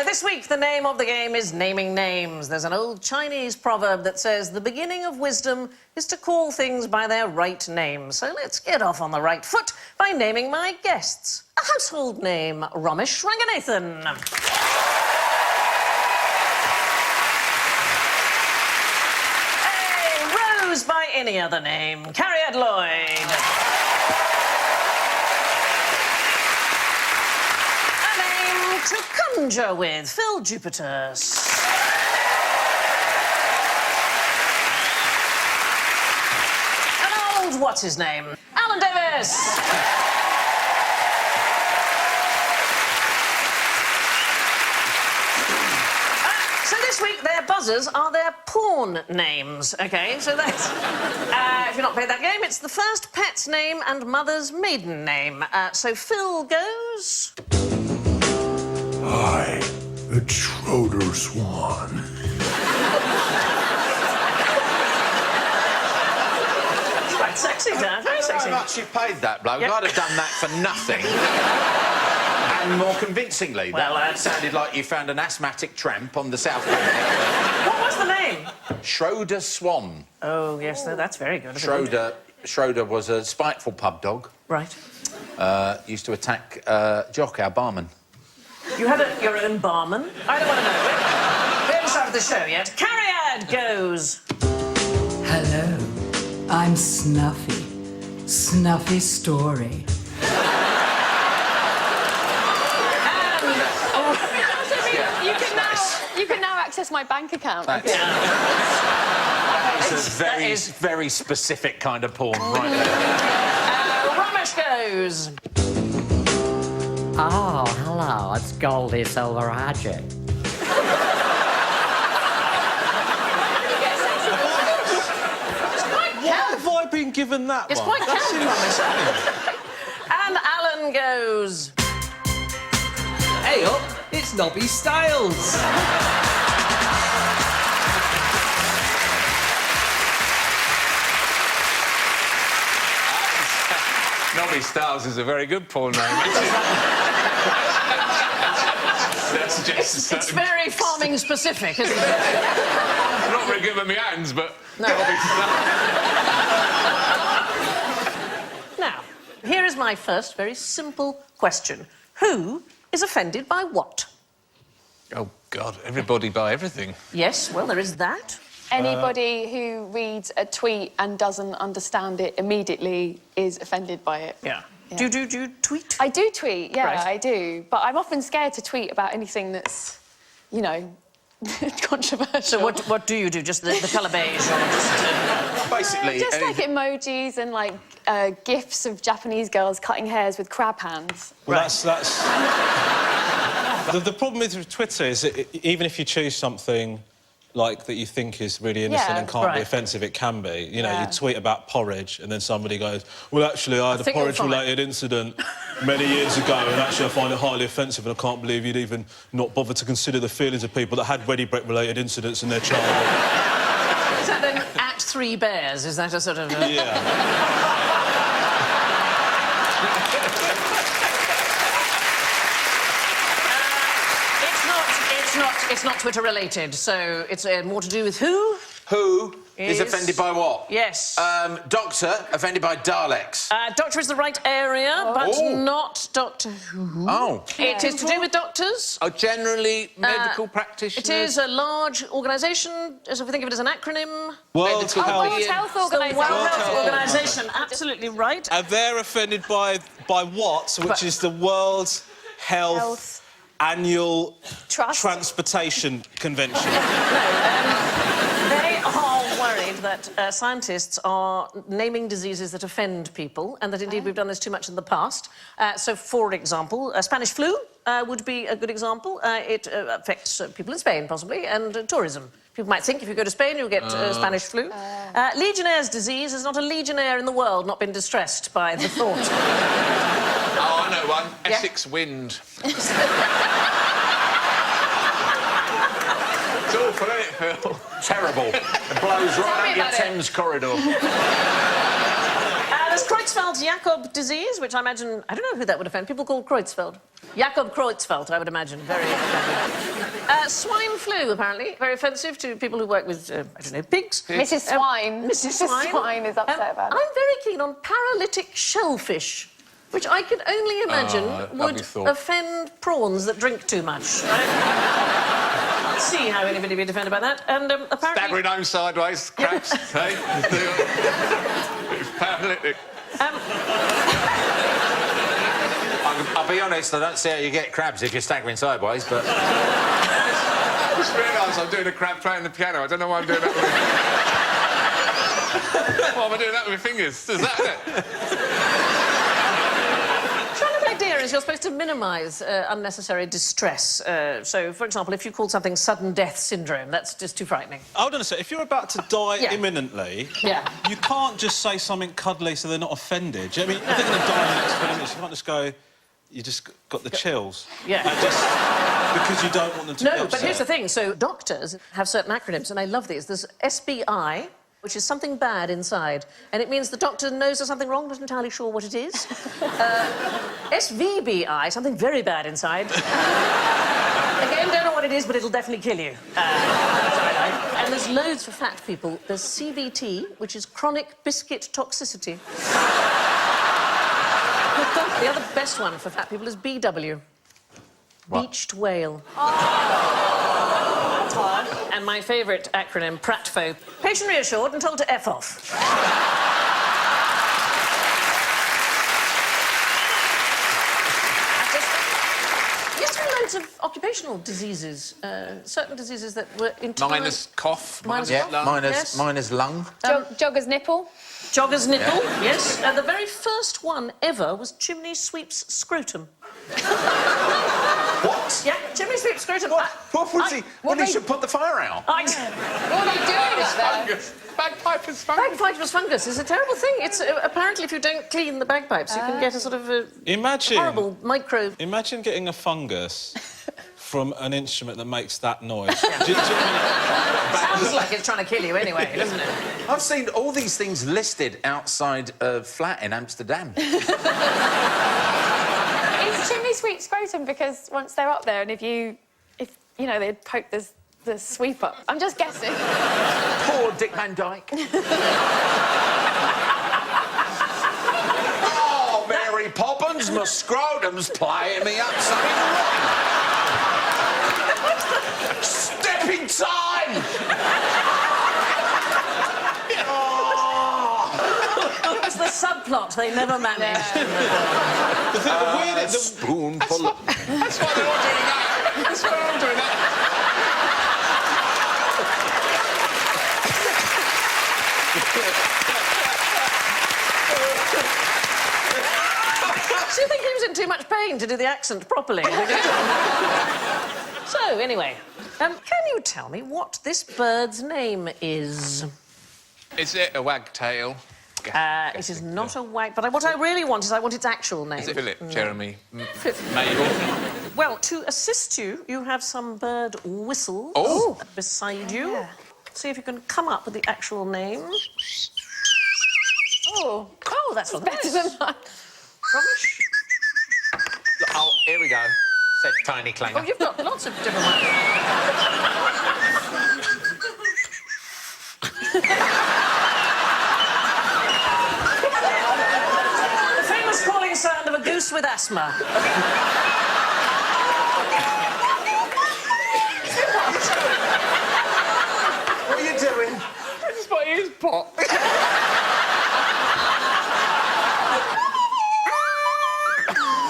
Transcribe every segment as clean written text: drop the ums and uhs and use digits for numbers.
This week, the name of the game is naming names. There's an old Chinese proverb that says the beginning of wisdom is to call things by their right name. So let's get off on the right foot by naming my guests. A household name, Romesh Ranganathan. A rose by any other name, Cariad Lloyd. To conjure with, Phill Jupitus. An old what's-his-name, Alan Davies. So this week, their buzzers are their porn names, OK? So that's... if you're not played that game, it's the first pet's name and mother's maiden name. So Phill goes... I, the Schroeder Swan. It's quite sexy, Dan. Very sexy. How much you paid that bloke? Yep. I'd have done that for nothing. And more convincingly. Well, that sounded like you found an asthmatic tramp on the South Bank. What was the name? Schroeder Swan. Oh, yes, no, that's very good. Schroeder was a spiteful pub dog. Right. Used to attack Jock, our barman. You had your own barman? I don't want to know. We haven't started the show yet. Cariad goes. Hello, I'm Snuffy. Snuffy Story. You can now access my bank account. That's a very specific kind of porn, right there. Romesh goes. Oh, hello, it's Goldie Silverajit. Why have I been given that It's one? quite camp, And Alan goes. Hey up, it's Nobby Styles. Nobby Styles is a very good porn name. It's very farming specific, isn't it? Not very good with my hands, but... No. Now, here is my first very simple question. Who is offended by what? Oh, God, everybody by everything. Yes, well, there is that. Anybody who reads a tweet and doesn't understand it immediately is offended by it. Yeah. Do you tweet? I do tweet, yeah, Right. I do. But I'm often scared to tweet about anything that's, you know, controversial. So what do you do? Just the colour beige? Or just, Basically... just like emojis and, like, GIFs of Japanese girls cutting hairs with crab hands. Well, that's... the problem with Twitter is that even if you choose something like that you think is really innocent and can't be offensive, it can be. You know, you tweet about porridge and then somebody goes, well, actually, I had a porridge-related incident many years ago and actually I find it highly offensive and I can't believe you'd even not bother to consider the feelings of people that had ready bread-related incidents in their childhood. Is that then at 3 bears? Is that a sort of... Yeah. It's not Twitter-related, so it's more to do with who? Who is offended by what? Yes. Doctor, offended by Daleks. Doctor is the right area, but not Doctor Who. Oh. It is to do with doctors. Oh, generally medical practitioners? It is a large organisation, so if we think of it as an acronym... World Health. World Health Organisation. World Health Organisation, absolutely right. And they're offended by what, which is the World Health Annual Transportation Convention. They are worried that scientists are naming diseases that offend people, and that indeed we've done this too much in the past. So, for example, Spanish flu would be a good example. It affects people in Spain, possibly, and tourism. People might think if you go to Spain, you'll get Spanish flu. Legionnaire's disease has not a legionnaire in the world not been distressed by the thought. Oh, I know one. Essex wind. It's awful, isn't it, Phill? Terrible. It blows right up your Thames corridor. The There's Creutzfeldt-Jakob disease, which I imagine... I don't know who that would offend. People call Creutzfeldt. Jakob Creutzfeldt, I would imagine. Very offensive. Swine flu, apparently. Very offensive to people who work with, I don't know, pigs. Mrs. Swine. Mrs. Swine. Is upset about it. I'm very keen on paralytic shellfish, which I can only imagine would offend prawns that drink too much. Right? See how anybody would be offended by that. And apparently... Staggering home sideways, crabs, hey? It's paralytic. I'll be honest, I don't see how you get crabs if you're staggering sideways, but... I just realised I'm doing a crab playing the piano. I don't know why I'm doing that with... Why am I doing that with my fingers? Is that it? The idea is you're supposed to minimise unnecessary distress. So, for example, if you call something sudden death syndrome, that's just too frightening. Hold on a sec. If you're about to die imminently, you can't just say something cuddly so they're not offended. Do you know what I mean? If they're going to die in the next 20 minutes, you can't just go... You just got the chills. Yeah. Just because you don't want them to be upset. But here's the thing. So doctors have certain acronyms, and I love these. There's SBI, which is something bad inside, and it means the doctor knows there's something wrong, not entirely sure what it is. SVBI, something very bad inside. Again, don't know what it is, but it'll definitely kill you. And there's loads for fat people. There's CBT, which is chronic biscuit toxicity. The other best one for fat people is BW. What? Beached whale. That's hard. And my favourite acronym, PRATFO. Patient reassured and told to F off. Yes, there are loads of occupational diseases. Certain diseases that were entirely... Minus cough. Minus Yeah, cough. minus lung. Jogger's nipple. Jogger's nipple, yes. The very first one ever was chimney sweep's scrotum. What? Yeah, chimney sweep's scrotum. What was he? Well, he should put the fire out. What are you doing up there? Bagpiper's fungus. Bagpiper's fungus is a terrible thing. It's apparently if you don't clean the bagpipes, you can get a sort of horrible micro... Imagine getting a fungus from an instrument that makes that noise. Sounds like it's trying to kill you anyway, doesn't it? I've seen all these things listed outside a flat in Amsterdam. It's chimney sweep scrotum because once they're up there and if you know, they'd poke the sweep up. I'm just guessing. Poor Dick Van Dyke. Oh, Mary Poppins, my scrotum's playing me up something wrong. Step in time! It's the subplot they never managed. Spoonful of... That's why they're all doing that. That's why they're all doing that. Do you think he was in too much pain to do the accent properly? So, anyway, can you tell me what this bird's name is? Is it a wagtail? It is not a wag, but what I really want is I want its actual name. Is it Philip, Jeremy, Mabel? Well, to assist you, you have some bird whistles beside you. Yeah. See if you can come up with the actual name. Oh, That's better than mine. Romesh. Oh, here we go. Said tiny clanger. Oh, you've got lots of different ones. The famous calling sound of a goose with asthma. What are you doing? It's my ears pop.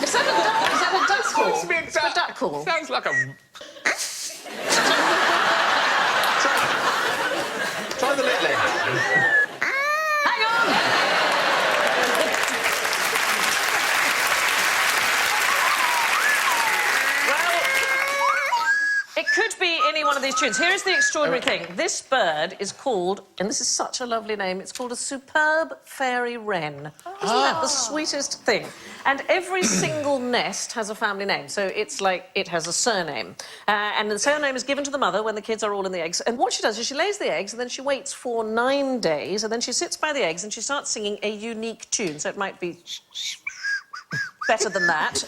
Is that a duck call? Supposed to be a duck. A duck call. Sounds like a... Try the little end. Hang on! Well, it could be any one of these with tunes. Here is the extraordinary thing. This bird is called, and this is such a lovely name, it's called a superb fairy wren. Isn't that the sweetest thing? And every single nest has a family name, so it's like it has a surname. And the surname is given to the mother when the kids are all in the eggs. And what she does is she lays the eggs and then she waits for 9 days and then she sits by the eggs and she starts singing a unique tune. So it might be better than that.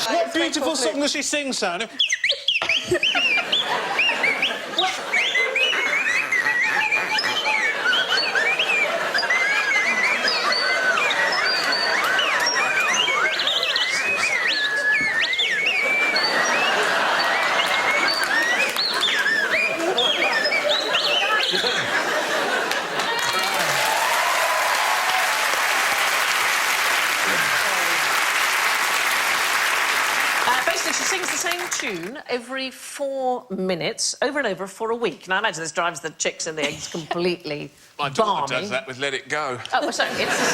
What beautiful song does she sing, Sandi? Basically, she sings the same tune every 4 minutes, over and over for a week. Now, I imagine this drives the chicks in the eggs completely My daughter balmy. does that with Let It Go. Oh, sorry, it's...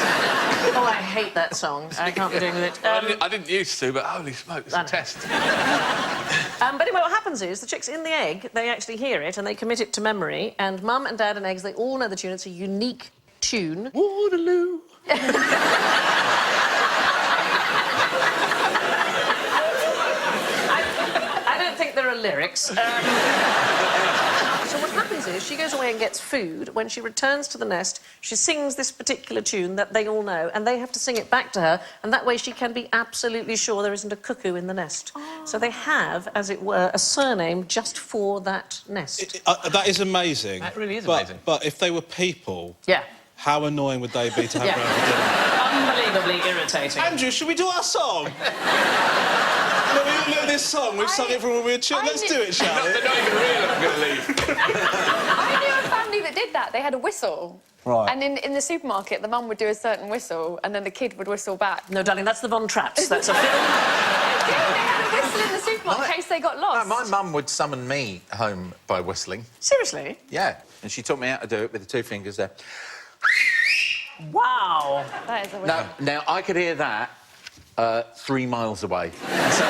Oh, I hate that song. I can't be doing with it. I didn't used to, but holy smoke, it's a test. But anyway, what happens is the chicks in the egg, they actually hear it and they commit it to memory, and Mum and Dad and eggs, they all know the tune. It's a unique tune. Waterloo. I don't think there are lyrics. So what happens is she goes away and gets food. When she returns to the nest, she sings this particular tune that they all know, and they have to sing it back to her, and that way she can be absolutely sure there isn't a cuckoo in the nest. So they have, as it were, a surname just for that nest. That is amazing. That really is amazing. But if they were people, Yeah. how annoying would they be to have Yeah. around for dinner? Unbelievably irritating. Andrew, should we do our song? No, we look at this song. We've sung it from when we were children. Let's do it, shall we? They're not even real, I'm going to leave. I knew a family that did that. They had a whistle. Right. And in the supermarket, the mum would do a certain whistle, and then the kid would whistle back. No, darling, that's the Von Trapps. That's a film. They had a whistle in the supermarket in case they got lost. No, my mum would summon me home by whistling. Seriously? Yeah, and she taught me how to do it with the 2 fingers there. Wow. That is a whistle. Now, I could hear that 3 miles away. So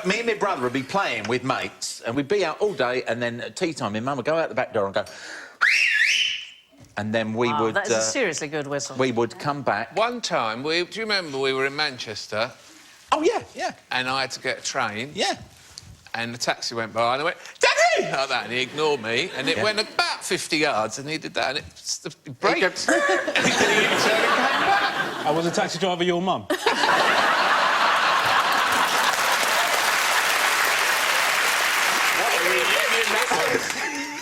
me and my brother would be playing with mates, and we'd be out all day, and then at tea time, my mum would go out the back door and go... And then we would... That is a seriously good whistle. We would come back... One time, do you remember we were in Manchester? Oh, yeah, yeah. And I had to get a train. Yeah. And the taxi went by, and I went, Daddy! Like that, and he ignored me, and it went about 50 yards, and he did that, and it braked. And he turned and came back. Was the taxi driver your mum?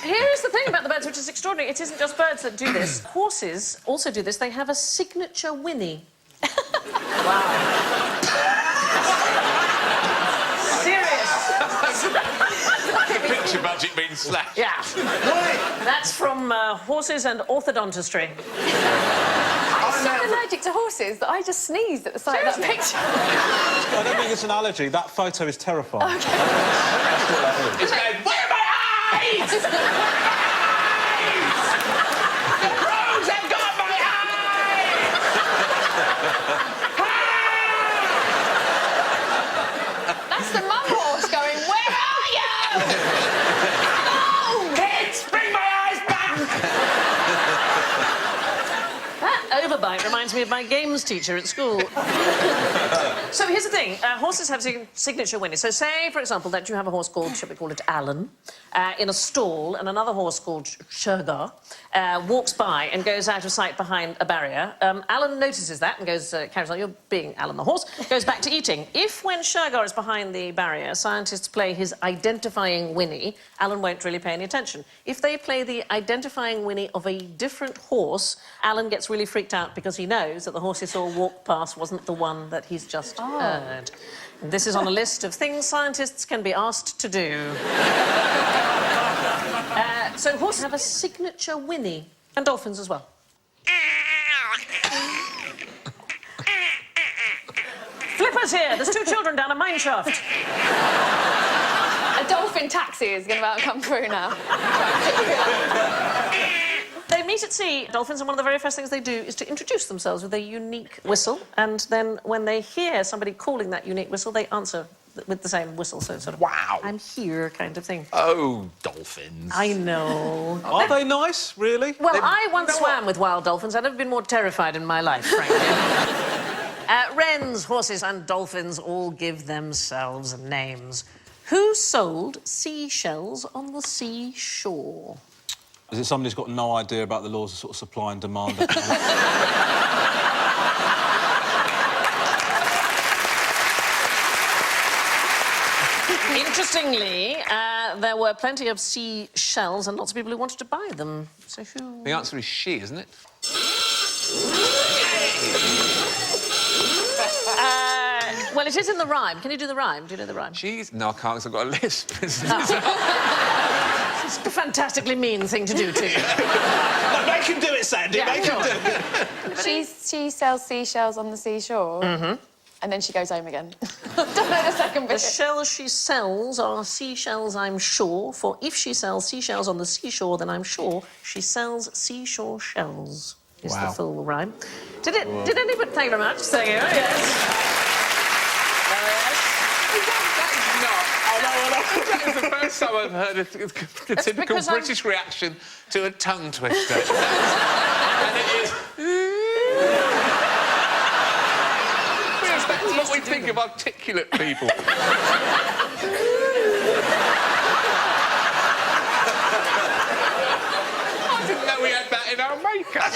Here is the thing about the birds, which is extraordinary. It isn't just birds that do this. Horses also do this. They have a signature whinny. Wow. Serious. Picture budget being slashed. Yeah. That's from horses and orthodontistry. I'm so allergic to horses that I just sneezed at the sight of that picture. I don't think it's an allergy. That photo is terrifying. Okay. That's what that is. It's going, where are my eyes? Where are my eyes? The crows have got my eyes! That's the mum horse going, where are you? Kids, bring my eyes back! That overbite reminds me of my games teacher at school. So here's the thing. Horses have signature whinnies. So say, for example, that you have a horse called, shall we call it Alan, in a stall, and another horse called Shergar walks by and goes out of sight behind a barrier. Alan notices that and goes, carries on, you're being Alan the horse, goes back to eating. If, when Shergar is behind the barrier, scientists play his identifying whinny, Alan won't really pay any attention. If they play the identifying whinny of a different horse, Alan gets really freaked out because he knows that the horse he saw walk past wasn't the one that he's just heard. And this is on a list of things scientists can be asked to do. So horses have a signature whinny, and dolphins as well. Flipper's here. There's 2 children down a mine shaft. A dolphin taxi is going to come through now. They meet at sea, dolphins, and one of the very first things they do is to introduce themselves with a unique whistle, and then when they hear somebody calling that unique whistle, they answer with the same whistle, so sort of... Wow. I'm here kind of thing. Oh, dolphins. I know. Are they nice, really? Well, I once swam with wild dolphins. I've never been more terrified in my life, frankly. Wrens, horses and dolphins all give themselves names. Who sold seashells on the seashore? Is it somebody who's got no idea about the laws of sort of supply and demand? Interestingly, there were plenty of seashells and lots of people who wanted to buy them. So who... The answer is she, isn't it? Well, it is in the rhyme. Can you do the rhyme? Do you know the rhyme? She's... No, I can't, because I've got a lisp. It's a fantastically mean thing to do, too. No, make him do it, Sandy. Yeah, make him do it. She sells seashells on the seashore. Mm-hmm. And then she goes home again. Don't know the second bit. The shells she sells are seashells, I'm sure, for if she sells seashells on the seashore, then I'm sure she sells seashore shells, is the full rhyme. Did anybody... Thank you very much. Thank you. Yes. That is the first time I've heard a typical British reaction to a tongue twister. And it is... That's what we think of articulate people. I didn't know we had that in our makeup.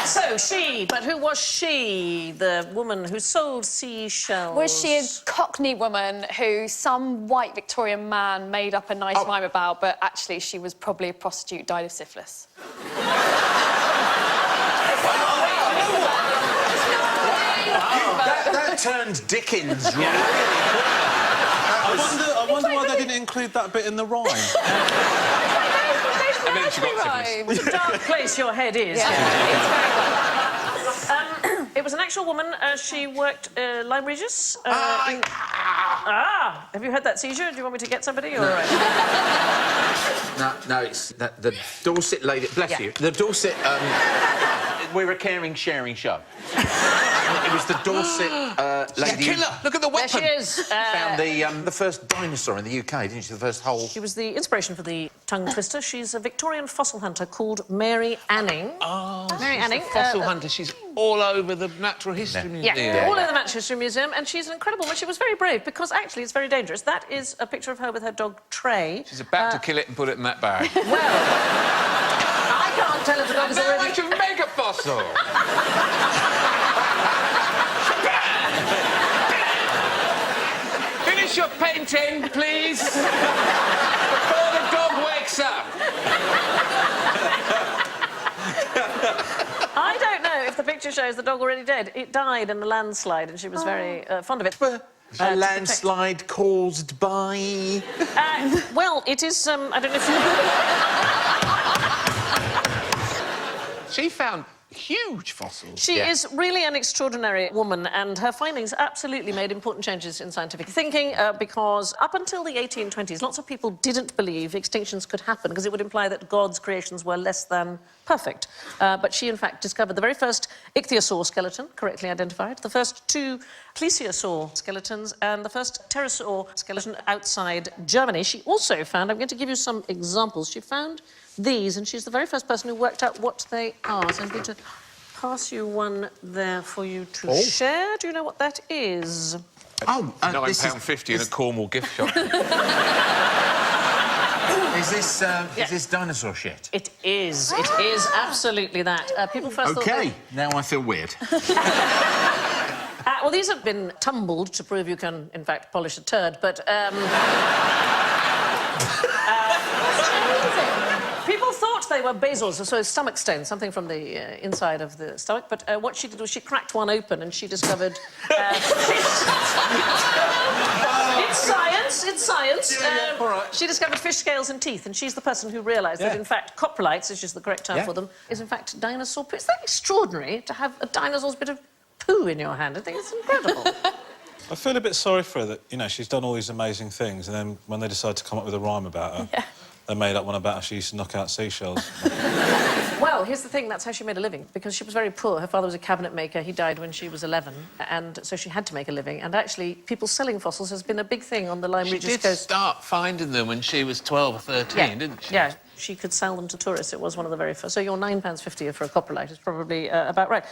So, she, but who was she? The woman who sold seashells? Was she a Cockney woman who some white Victorian man made up a nice rhyme about, but actually she was probably a prostitute who died of syphilis? That turned Dickens, really. I wonder why they didn't include that bit in the rhyme. And then she got syphilis. It's a dark place your head is. Yeah. It was an actual woman. She worked Lyme Regis. Have you had that seizure? Do you want me to get somebody? Or... No, it's the Dorset lady... Bless you. The Dorset... we're a caring, sharing show. It was the Dorset lady... Killer! Look at the weapon! There she is. Found the first dinosaur in the UK, didn't she? The first whole... She was the inspiration for the tongue twister. She's a Victorian fossil hunter called Mary Anning. Oh, Mary Anning. Fossil hunter. She's all over the Natural History Museum. Yeah, all over the Natural History Museum, and she's an incredible woman. She was very brave, because actually it's very dangerous. That is a picture of her with her dog, Trey. She's about to kill it and put it in that bag. Well, I can't tell if the dog is already... It's a mega fossil! Finish your painting, please, before the dog wakes up. I don't know if the picture shows the dog already dead. It died in the landslide, and she was very fond of it. A landslide caused by... Well, it is, I don't know if you... She found huge fossils. She is really an extraordinary woman, and her findings absolutely made important changes in scientific thinking, because up until the 1820s, lots of people didn't believe extinctions could happen, because it would imply that God's creations were less than perfect. But she, in fact, discovered the very first ichthyosaur skeleton, correctly identified, the first two plesiosaur skeletons, and the first pterosaur skeleton outside Germany. She also found, I'm going to give you some examples, she found these, and she's the very first person who worked out what they are. So I'm going to pass you one there for you to share. Do you know what that is? Oh, £9.50 in a Cornwall gift shop. Is this dinosaur shit? It is. It is absolutely that. People first thought... OK, now I feel weird. Well, these have been tumbled to prove you can, in fact, polish a turd, but... People thought they were basals, so stomach stones, something from the inside of the stomach, but what she did was she cracked one open and she discovered... It's science. She discovered fish scales and teeth, and she's the person who realised that, in fact, coprolites, which is the correct term for them, is, in fact, dinosaur poo. It's that extraordinary to have a dinosaur's bit of poo in your hand. I think it's incredible. I feel a bit sorry for her that, you know, she's done all these amazing things, and then when they decided to come up with a rhyme about her, they made up one about how she used to knock out seashells. Well, Well, here's the thing, that's how she made a living, because she was very poor. Her father was a cabinet maker. He died when she was 11, and so she had to make a living. And actually, people selling fossils has been a big thing on the Lyme Regis She did Coast. start finding them when she was 12 or 13, didn't she? Yeah, she could sell them to tourists. It was one of the very first. So your £9.50 for a coprolite is probably about right.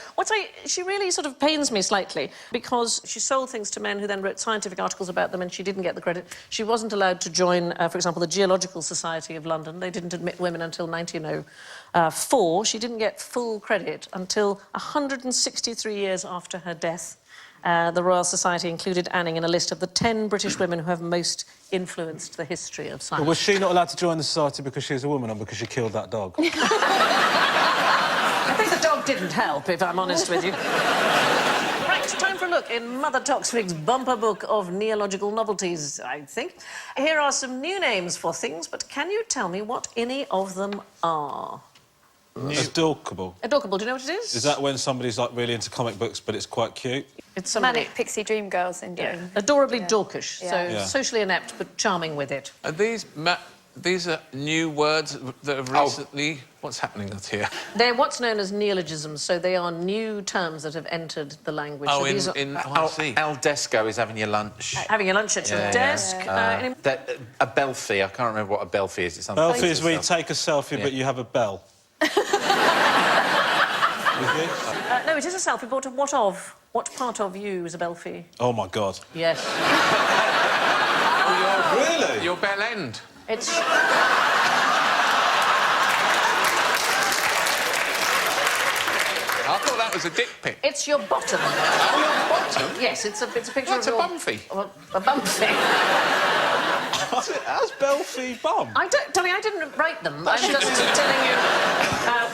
She really sort of pains me slightly, because she sold things to men who then wrote scientific articles about them, and she didn't get the credit. She wasn't allowed to join, for example, the Geological Society of London. They didn't admit women until 1904. She didn't get full credit until 163 years after her death. The Royal Society included Anning in a list of the 10 British women who have most influenced the history of science. But was she not allowed to join the society because she was a woman or because she killed that dog? I think the dog didn't help, if I'm honest with you. Right, time for a look in Mother Toksvig's bumper book of neological novelties, I think. Here are some new names for things, but can you tell me what any of them are? Adorkable. Adorkable, do you know what it is? Is that when somebody's, like, really into comic books, but it's quite cute? It's somebody... Manic Pixie Dream Girl syndrome. Yeah. Adorably dorkish, Yeah. so Yeah. socially inept, but charming with it. Are these are new words that have recently... What's happening out here? They're what's known as neologisms, so they are new terms that have entered the language. Oh, so these are... I see. Al desco is having your lunch. Having your lunch at your desk. A belfie. I can't remember what a belfie is. It's something. Belfie is where you take a selfie, but you have a bell. No, it is a selfie, but what of? What part of you is a belfie? Oh, my God. Yes. Really? Your bell end. It's... I thought that was a dick pic. It's your bottom. Oh, your bottom? Yes, it's a picture What's of a your... bumfy? A bumfy. How's Belfie bum? Tommy, I didn't write them. I'm just telling you.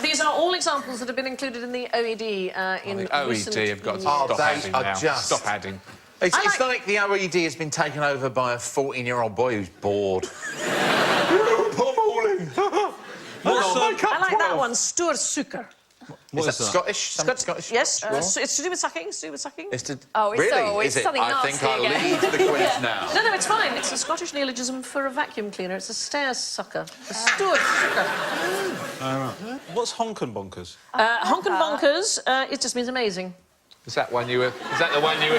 These are all examples that have been included in the OED in The OED recent have got to years. stop they adding are now. just- Stop adding. It's like the OED has been taken over by a 14-year-old boy who's bored. I like that one, Stoer Sukker. Is that Scottish? Scottish? Yes, it's to do with sucking. It's to do with sucking. It's to... Oh, it's really? so- it's Is it? something I think nasty I'll again. leave the quiz now. No, it's fine. It's a Scottish neologism for a vacuum cleaner. It's a stair sucker. A Stoer Sukker. What's honkin' bonkers? Honkin' bonkers, it just means amazing. Is that the one you were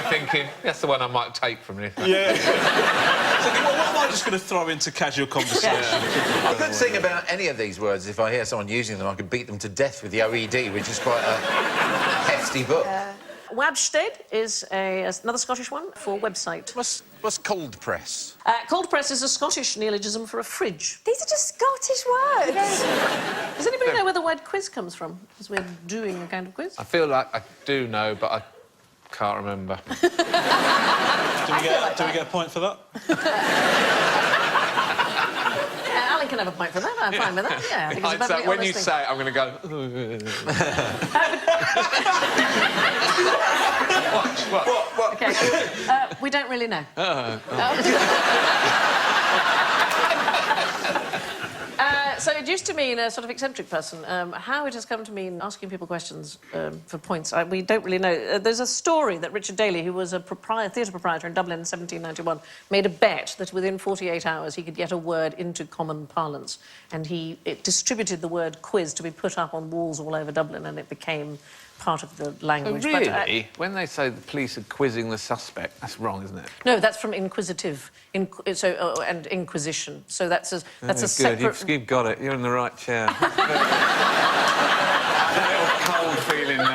thinking? That's the one I might take from this. Yeah. So, what am I just going to throw into casual conversation? The good thing about any of these words, if I hear someone using them, I could beat them to death with the OED, which is quite a hefty book. Wabsted is another Scottish one for website. What's cold press? Cold press is a Scottish neologism for a fridge. These are just Scottish words. Does anybody know where the word quiz comes from? Because we're doing a kind of quiz. I feel like I do know, but I can't remember. Do we get a point for that? Alan can have a point for that. I'm fine with that. Yeah, I think it's a perfectly When honest you thing. say it, I'm going to go... What? OK. We don't really know. So it used to mean a sort of eccentric person. How it has come to mean asking people questions for points, we don't really know. There's a story that Richard Daly, who was a theatre proprietor in Dublin in 1791, made a bet that within 48 hours he could get a word into common parlance. And it distributed the word quiz to be put up on walls all over Dublin, and it became part of the language. Really? But, When they say the police are quizzing the suspect, that's wrong, isn't it? no, that's from inquisitive, and inquisition. So that's a Good. separate... You've got it. You're in the right chair. That little cold feeling then.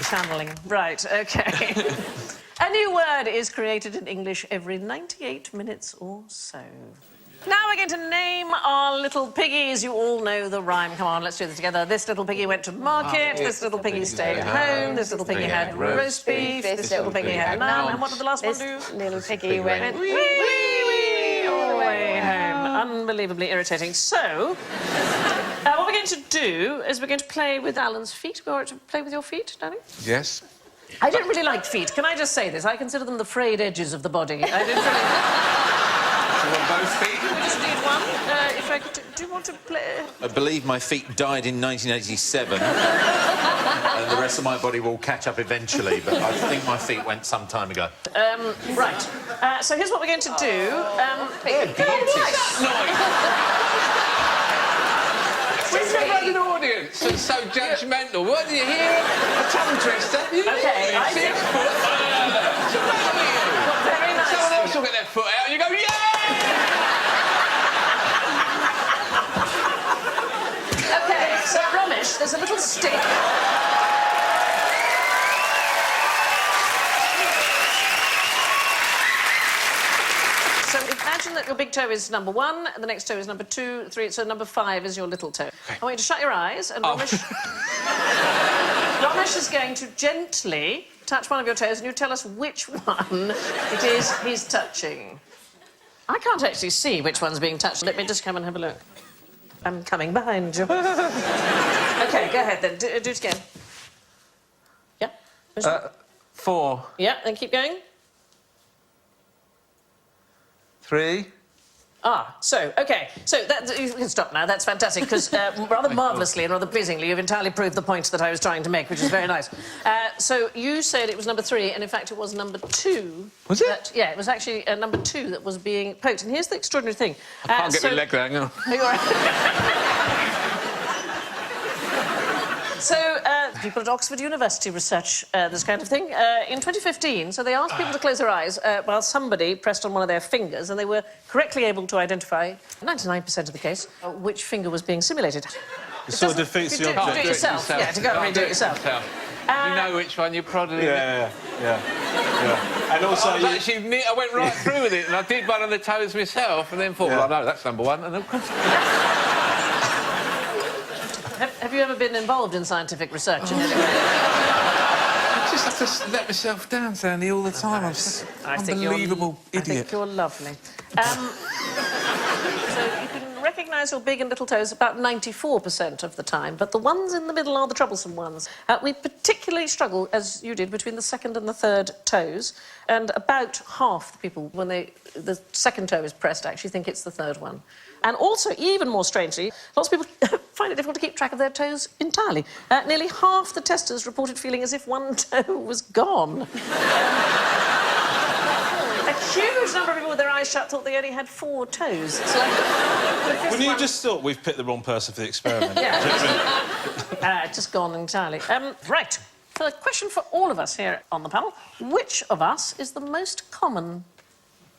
Channeling. Right, OK. A new word is created in English every 98 minutes or so. Now we're going to name our little piggies. You all know the rhyme. Come on, let's do this together. This little piggy went to market. This little piggy stayed at home. This little piggy had roast beef. This little piggy had none. And what did the last one do? This little piggy went... Wee, wee, wee, all the way home. Unbelievably irritating. So, what we're going to do is we're going to play with Alan's feet. We're going to play with your feet, Danny? Yes. I don't really like feet. Can I just say this? I consider them the frayed edges of the body. I don't really... on both feet. We just need one. If I could... Do you want to play... I believe my feet died in 1987. And the rest of my body will catch up eventually, but I think my feet went some time ago. Right. So here's what we're going to do. We've never had an audience that's so judgmental. What, do you hear? A tongue twister? Okay, I think... Very nice. Someone else will get their foot out and you go, yeah! OK, so, Romesh, there's a little stick. So imagine that your big toe is number 1, and the next toe is number 2, 3, so number 5 is your little toe. I want you to shut your eyes, and Romesh... Romesh is going to gently touch one of your toes, and you tell us which one it is he's touching. I can't actually see which one's being touched. Let me just come and have a look. I'm coming behind you. OK, go ahead, then. Do it again. Yeah? 4. Yeah, then keep going. 3. So, OK. So, you can stop now. That's fantastic, because rather marvellously and rather pleasingly, you've entirely proved the point that I was trying to make, which is very nice. So, you said it was number 3, and in fact, it was number 2. Was it? Yeah, it was actually number 2 that was being poked. And here's the extraordinary thing. I can't get my leg there, hang on. You're right. So, people at Oxford University research this kind of thing. In 2015, so they asked people to close their eyes while somebody pressed on one of their fingers, and they were correctly able to identify, 99% of the case, which finger was being simulated. It sort of defeats the object. Do it yourself. Yeah, to go and redo it yourself. You know which one you're probably... Yeah. And also... I went right through with it, and I did one on the toes myself, and then thought, well, no, that's number 1, and then... Have you ever been involved in scientific research in any way? I just have to let myself down, Sandy, all the time. I'm just an unbelievable idiot. I think you're lovely. So you can recognise your big and little toes about 94% of the time, but the ones in the middle are the troublesome ones. We particularly struggle, as you did, between the second and the third toes, and about half the people, when the second toe is pressed, actually think it's the third one. And also, even more strangely, lots of people find it difficult to keep track of their toes entirely. Nearly half the testers reported feeling as if one toe was gone. A huge number of people with their eyes shut thought they only had 4 toes. It's like... When you just thought we've picked the wrong person for the experiment. Yeah. Just gone entirely. Right. So a question for all of us here on the panel. Which of us is the most common?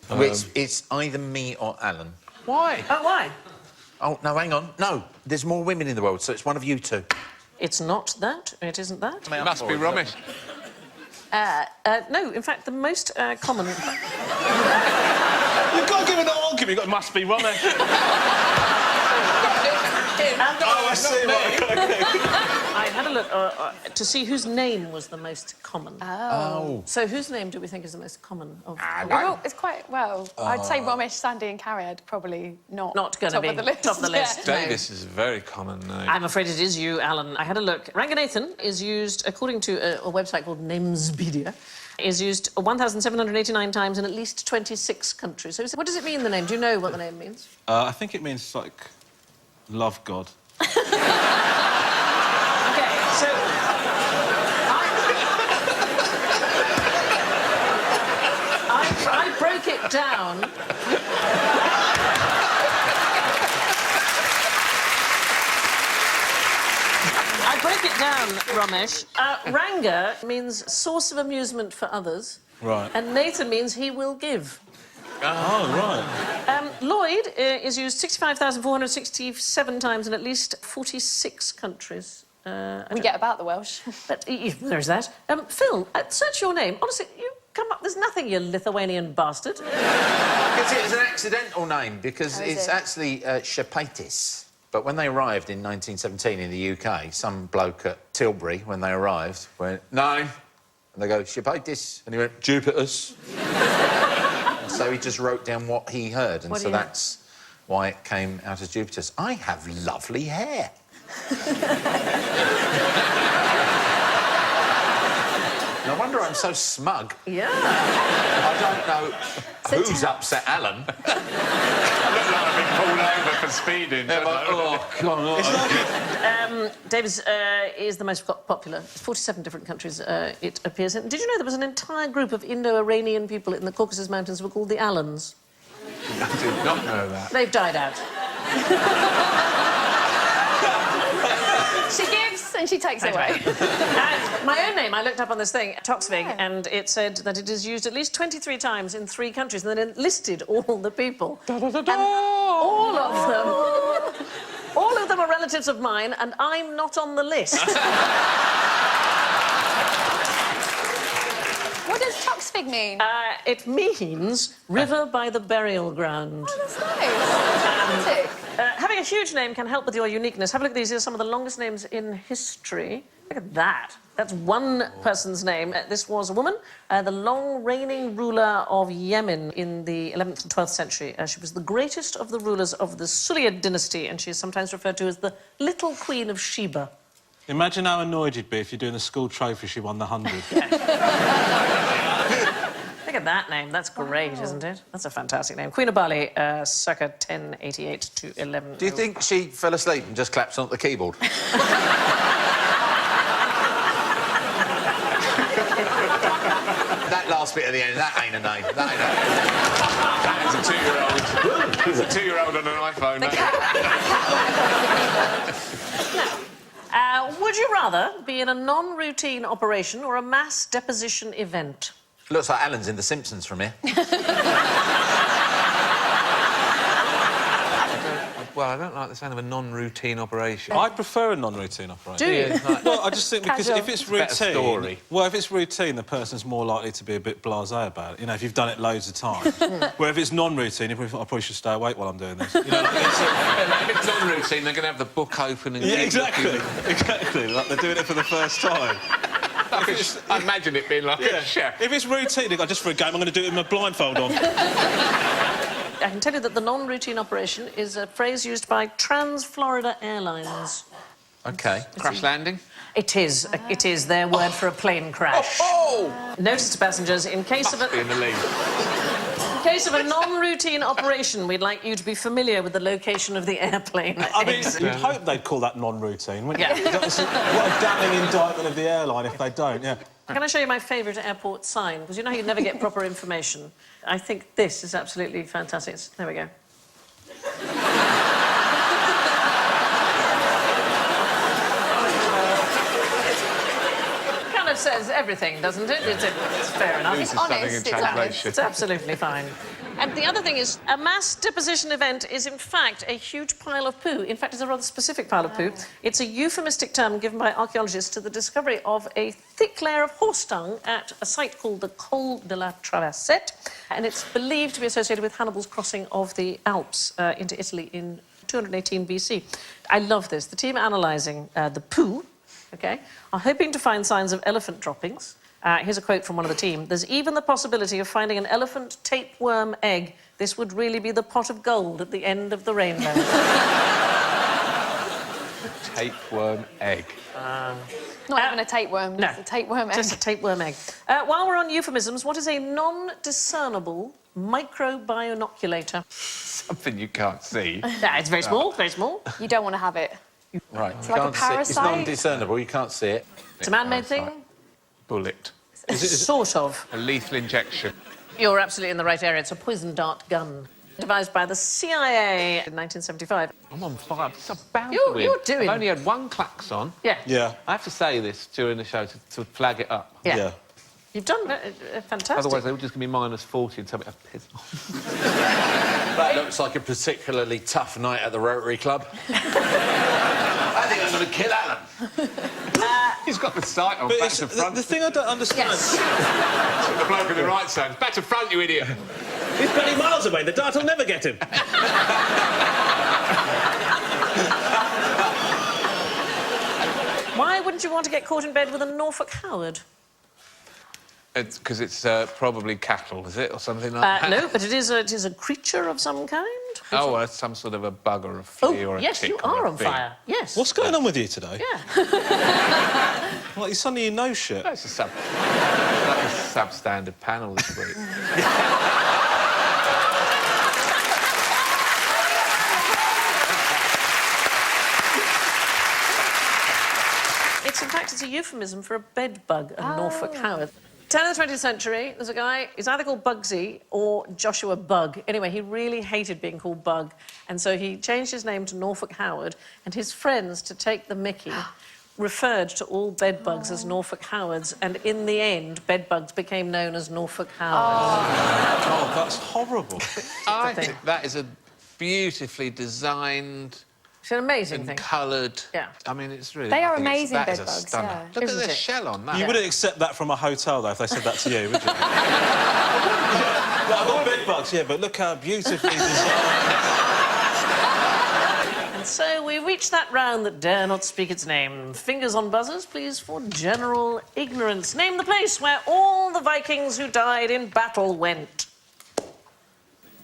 It's either me or Alan. Why? Oh, why? Oh, no, hang on. No, there's more women in the world, so it's one of you two. It's not that. It isn't that. It must be Romesh. No, in fact, the most common... You've got to give an argument. You've got must be Romesh. I see. I had a look to see whose name was the most common. Oh. So whose name do we think is the most common? Well, it's quite... Well, I'd say Romesh, Sandi and Cariad probably not going to be top of the list. Yeah. Davies is a very common name. I'm afraid it is you, Alan. I had a look. Ranganathan is used, according to a website called Namespedia, is used 1,789 times in at least 26 countries. So what does it mean, the name? Do you know what the name means? I think it means, like, love God. OK, so... I broke it down... I broke it down, Romesh. Ranga means source of amusement for others. Right. And Nathan means he will give. Oh, right. Lloyd is used 65,467 times in at least 46 countries. We get about the Welsh. But there's that. Phill, search your name. Honestly, you come up... There's nothing, you Lithuanian bastard. Because it was an accidental name, because it's actually Jupitus. But when they arrived in 1917 in the UK, some bloke at Tilbury, when they arrived, went, "Name?" And they go, "Jupitus." And he went, "Jupitus." So he just wrote down what he heard, and so that's why it came out as Jupitus. I have lovely hair. No wonder I I'm so smug. Yeah. I don't know who's upset Alan. I look like I've been pulled over for speeding. Oh, God. Davies is the most popular. 47 different countries it appears in. Did you know there was an entire group of Indo-Iranian people in the Caucasus Mountains who were called the Alans? I did not know that. They've died out. She gives and she takes away. My own name, I looked up on this thing, Toksvig, and it said that it is used at least 23 times in 3 countries, and then it listed all the people. And all of them are relatives of mine, and I'm not on the list. What does Toksvig mean? It means river by the burial ground. Oh, that's nice. Having a huge name can help with your uniqueness. Have a look at these. These are some of the longest names in history. Look at that. That's one person's name. This was a woman, the long reigning ruler of Yemen in the 11th and 12th century. She was the greatest of the rulers of the Suliyid dynasty, and she is sometimes referred to as the Little Queen of Sheba. Imagine how annoyed you'd be if you're doing the school trophy she won the 100. Look at that name. That's great, isn't it? That's a fantastic name. Queen of Bali, circa 1088 to 11. Do you think she fell asleep and just clapped on the keyboard? That last bit at the end, that ain't a name. That ain't a name. That is a 2-year-old. It's a 2-year-old on an iPhone. Would you rather be in a non-routine operation or a mass deposition event? Looks like Alan's in The Simpsons from here. Well, I don't like the sound of a non-routine operation. I prefer a non-routine operation. Do you? Well, I just think because if it's Better story. routine... Well, if it's routine, the person's more likely to be a bit blasé about it. You know, if you've done it loads of times. Where if it's non-routine, I probably should stay awake while I'm doing this. You know, like, If it's non-routine, they're going to have the book open and... yeah, exactly. Exactly. Like they're doing it for the first time. I imagine it being like a chef. If it's routine, they go, just for a game, I'm going to do it with my blindfold on. I can tell you that the non-routine operation is a phrase used by Trans-Florida Airlines. OK. Crash landing? It is. It is their word for a plane crash. Notice to passengers, in case of a... Be in the lead. In case of a non-routine operation, we'd like you to be familiar with the location of the airplane. I mean, you'd hope they'd call that non-routine, wouldn't you? Yeah. What a damning indictment of the airline if they don't, yeah. Can I show you my favourite airport sign? Because you know how you never get proper information. I think this is absolutely fantastic. There we go. Kind of says everything, doesn't it? It's fair enough. It's honest. It's honest. It's absolutely fine. And the other thing is, a mass deposition event is, in fact, a huge pile of poo. In fact, it's a rather specific pile of poo. It's a euphemistic term given by archaeologists to the discovery of a thick layer of horse dung at a site called the Col de la Traversette, and it's believed to be associated with Hannibal's crossing of the Alps into Italy in 218 BC. I love this. The team analysing the poo, OK, are hoping to find signs of elephant droppings. Here's a quote from one of the team. There's even the possibility of finding an elephant tapeworm egg. This would really be the pot of gold at the end of the rainbow. Tapeworm egg. Not even a tapeworm. No. It's a tapeworm egg. Just a tapeworm egg. While we're on euphemisms, what is a non-discernible microbionoculator? Something you can't see. It's very small, very small. You don't want to have it. Right. It's like a It's parasite. non-discernible, you can't see it. It's a man-made thing. Bullet. Sort of. A lethal injection. You're absolutely in the right area. It's a poison dart gun. Devised by the CIA in 1975. I'm on fire. It's about You're- to win. you're doing- I've only had one klaxon. Yeah. Yeah. I have to say this during the show to flag it up. Yeah. You've done fantastic. Otherwise, they were just going to be -40 and tell me to piss off. That looks like a particularly tough night at the Rotary Club. I think I'm going to kill Alan. He's got the sight on But back it's, to front. the thing I don't understand... Yes. The bloke on the right side. Back to front, you idiot. He's 20 miles away. The dart will never get him. Why wouldn't you want to get caught in bed with a Norfolk Howard? It's because it's probably cattle, is it, or something like that? No, but it is a creature of some kind. Oh, well, it's some sort of a bug or a flea or a yes, tick you or are a on thing. fire. Yes. What's going on with you today? Yeah. Like, suddenly you know shit. No, it's a sub. Like a substandard panel this week. It's, in fact, it's a euphemism for a bed bug, a Norfolk Howard. Turn of the 20th century, there's a guy, he's either called Bugsy or Joshua Bug. Anyway, he really hated being called Bug, and so he changed his name to Norfolk Howard, and his friends, to take the mickey, referred to all bed bugs as Norfolk Howards, and in the end, bed bugs became known as Norfolk Howards. Oh, that's horrible. I think that is a beautifully designed... It's an amazing thing. Coloured. Yeah. I mean, it's really... They are I think amazing that bed is a bugs, stunner. yeah. Look Isn't at the it? shell on that. You wouldn't accept that from a hotel, though, if they said that to you, would you? I've got bed bugs, yeah, but look how beautifully designed. And so we reach that round that dare not speak its name. Fingers on buzzers, please, for general ignorance. Name the place where all the Vikings who died in battle went.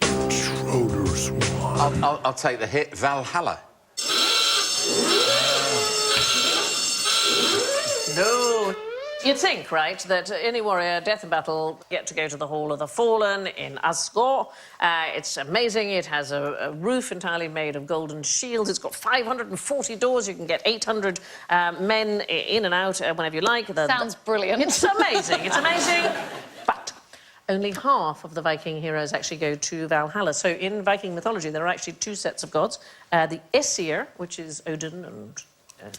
Schroeder's one. I'll take the hit. Valhalla. No. You'd think, right, that any warrior, death in battle, get to go to the Hall of the Fallen in Asgore. It's amazing. It has a roof entirely made of golden shields. It's got 540 doors. You can get 800 men in and out whenever you like. Sounds brilliant. It's amazing. It's amazing. But only half of the Viking heroes actually go to Valhalla. So in Viking mythology, there are actually two sets of gods. The Aesir, which is Odin and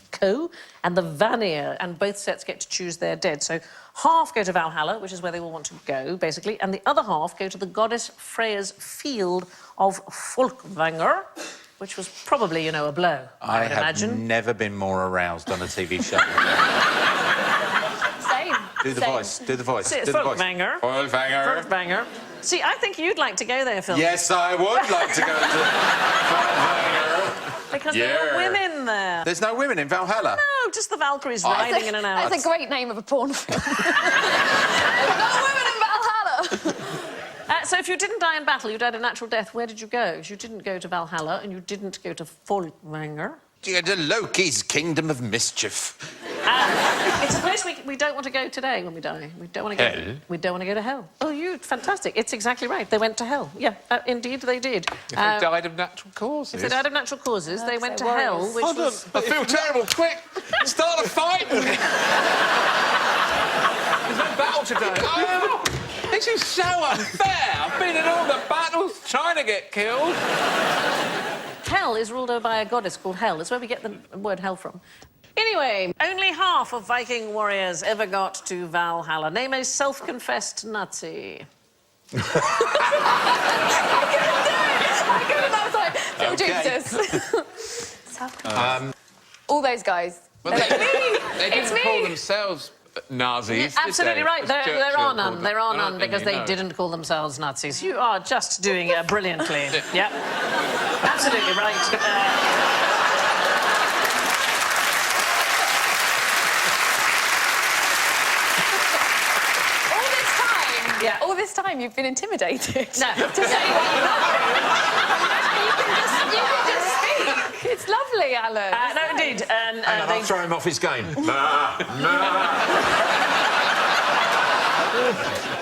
co, and the Vanir, and both sets get to choose their dead. So half go to Valhalla, which is where they all want to go, basically, and the other half go to the goddess Freya's field of Folkvanger, which was probably, you know, a blow, I would have imagine. never been more aroused on a TV show. Same. Do the Same. voice. Do the voice. See, Do the voice. Folkvanger. Folkvanger. Folkvanger. See, I think you'd like to go there, Phill. Yes, I would like to go to Folkvanger. Because there are women there. There's no women in Valhalla. No, just the Valkyries riding in and out. That's a great name of a porn film. No women in Valhalla. So if you didn't die in battle, you died a natural death, where did you go? You didn't go to Valhalla and you didn't go to Folkvanger. You go to Loki's Kingdom of Mischief. It's a place we don't want to go today when we die. We don't want to go. Hell? We don't want to go to hell. Oh, fantastic! It's exactly right. They went to hell. Yeah, indeed they did. If they died of natural causes. If they died of natural causes, they went to hell, which was... I feel terrible. Quick, start a fight. There's no battle today. Oh, this is so unfair. I've been in all the battles trying to get killed. Hell is ruled over by a goddess called Hel. That's where we get the word hell from. Anyway, only half of Viking warriors ever got to Valhalla. Name a self-confessed Nazi. I couldn't. That was like Phil Jupitus. All those guys. Well, They're like, me. They It's didn't call me. themselves Nazis. did Absolutely they? right. It was There Churchill are none. called There are them. none because they didn't call themselves Nazis. You are just doing brilliantly. Yeah. Absolutely right. All this time you've been intimidated. No. To say what you know. You can just speak. It's lovely, Alan. No, indeed. And I'll throw him off his game.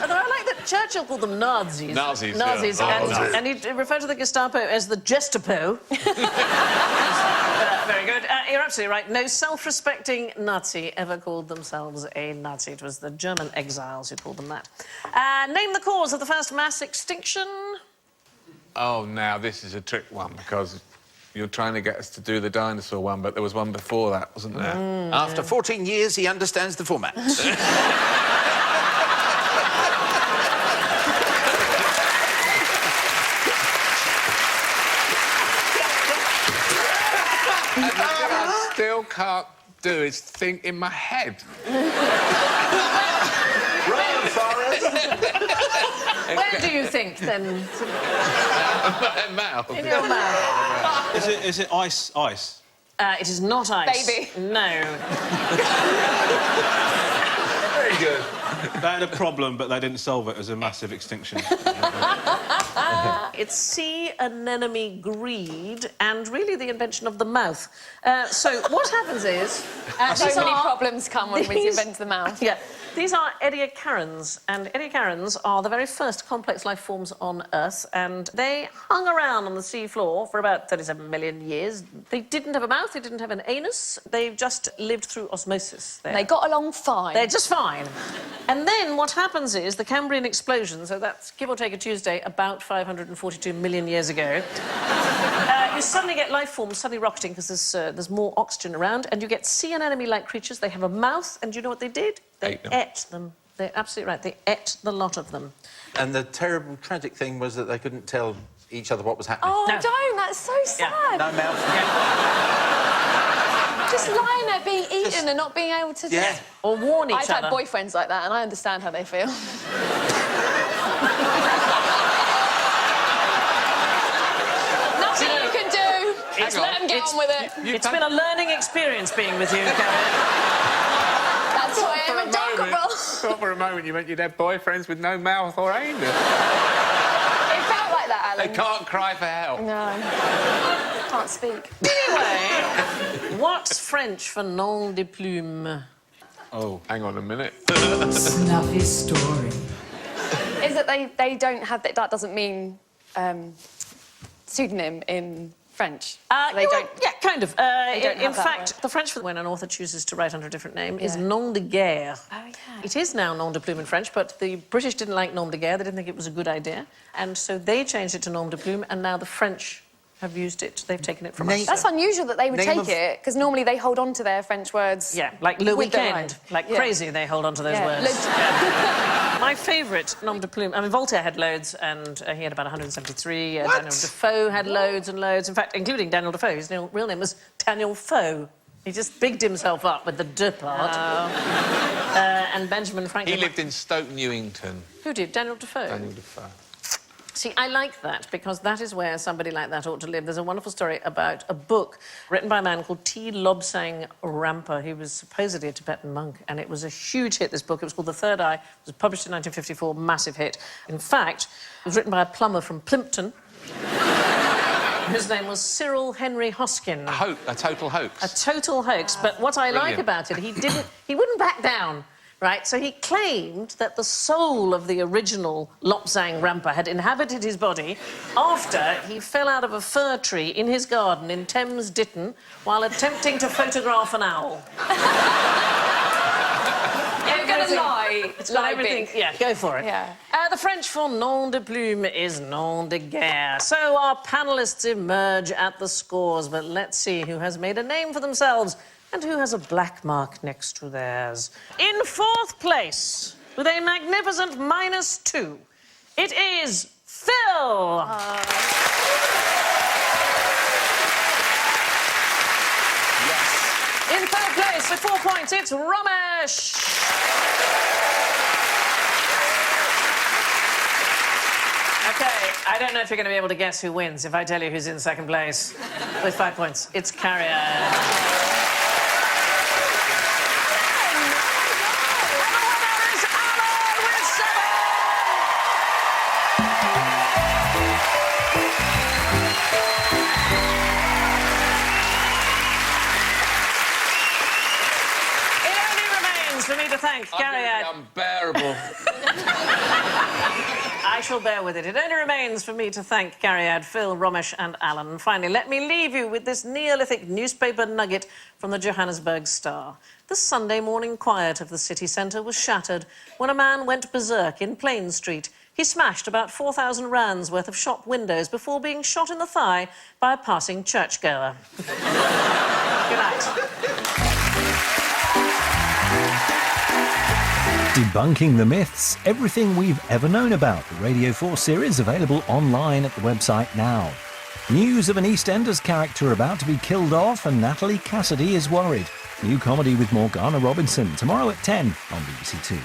Although I like that Churchill called them Nazis. Nazis, Nazis, yeah. and he referred to the Gestapo as the Gestapo. Very good. You're absolutely right. No self-respecting Nazi ever called themselves a Nazi. It was the German exiles who called them that. Name the cause of the first mass extinction. Oh, now this is a trick one because you're trying to get us to do the dinosaur one, but there was one before that, wasn't there? After 14 years, he understands the format. And the thing I still can't do is think in my head. Run, Forrest! Where do you think, then? Mouth. In your mouth. Is it ice? It is not ice. Baby. No. Very good. They had a problem, but they didn't solve it as a massive extinction. It's sea anemone greed and really the invention of the mouth. So what happens is... so many problems come when we invent the mouth. Yeah. These are ediacarans, and ediacarans are the very first complex life forms on Earth, and they hung around on the sea floor for about 37 million years. They didn't have a mouth, they didn't have an anus, they just lived through osmosis. They got along fine. They're just fine. And then what happens is the Cambrian explosion, so that's give or take a Tuesday, about 542 million years ago, you suddenly get life forms suddenly rocketing because there's more oxygen around, and you get sea anemone-like creatures. They have a mouth, and do you know what they did? They ate them. They're absolutely right. They ate the lot of them. And the terrible, tragic thing was that they couldn't tell each other what was happening. Oh, no. Don't! That's so sad. Yeah. No mouth. Just lying there being eaten and not being able to... Yeah. Or warn each other. I've had boyfriends like that, and I understand how they feel. Nothing you can do. Just let them get on with it. It's been a learning experience being with you, Cariad. That's why I'm adorable. Thought for a moment you meant you'd have boyfriends with no mouth or anus. It felt like that, Alan. They can't cry for help. No. Can't speak. Anyway, what's French for nom de plume? Oh. Hang on a minute. Snuffy story. Is that they don't have... That doesn't mean pseudonym in French. They don't... Yeah, kind of. don't In have that fact, word. the French, when an author chooses to write under a different name, is nom de guerre. Oh, yeah. It is now nom de plume in French, but the British didn't like nom de guerre. They didn't think it was a good idea. And so they changed it to nom de plume, and now the French have used it. They've taken it from us. That's unusual that they would take it, because normally they hold on to their French words. Yeah, like le with their weekend. own. Like crazy, they hold on to those words. My favourite nom de plume... I mean, Voltaire had loads, and he had about 173. Daniel Defoe had loads and loads. In fact, including Daniel Defoe. His real name was Daniel Foe. He just bigged himself up with the de part. And Benjamin Franklin... He lived in Stoke Newington. Who did? Daniel Defoe? Daniel Defoe. See, I like that, because that is where somebody like that ought to live. There's a wonderful story about a book written by a man called T. Lobsang Rampa. He was supposedly a Tibetan monk, and it was a huge hit, this book. It was called The Third Eye. It was published in 1954, massive hit. In fact, it was written by a plumber from Plimpton. His name was Cyril Henry Hoskin. A total hoax. A total hoax. But what I like about it, he wouldn't back down. Right, so he claimed that the soul of the original Lobsang Rampa had inhabited his body after he fell out of a fir tree in his garden in Thames Ditton while attempting to photograph an owl. You're going to lie. It's got everything. Yeah, go for it. Yeah. The French for nom de plume is nom de guerre. So our panellists emerge at the scores, but let's see who has made a name for themselves and who has a black mark next to theirs. In fourth place, with a magnificent -2, it is Phill. In third place, with 4 points, it's Romesh. OK, I don't know if you're going to be able to guess who wins if I tell you who's in second place with 5 points. It's Cariad. For me to thank Cariad. Unbearable. I shall bear with it. It only remains for me to thank Cariad, Phill, Romesh and Alan. And finally, let me leave you with this Neolithic newspaper nugget from the Johannesburg Star. The Sunday morning quiet of the city centre was shattered when a man went berserk in Plain Street. He smashed about 4,000 rands worth of shop windows before being shot in the thigh by a passing churchgoer. Good night. Debunking the myths, everything we've ever known about. The Radio 4 series available online at the website now. News of an EastEnders character about to be killed off, and Natalie Cassidy is worried. New comedy with Morgana Robinson tomorrow at 10 on BBC 2.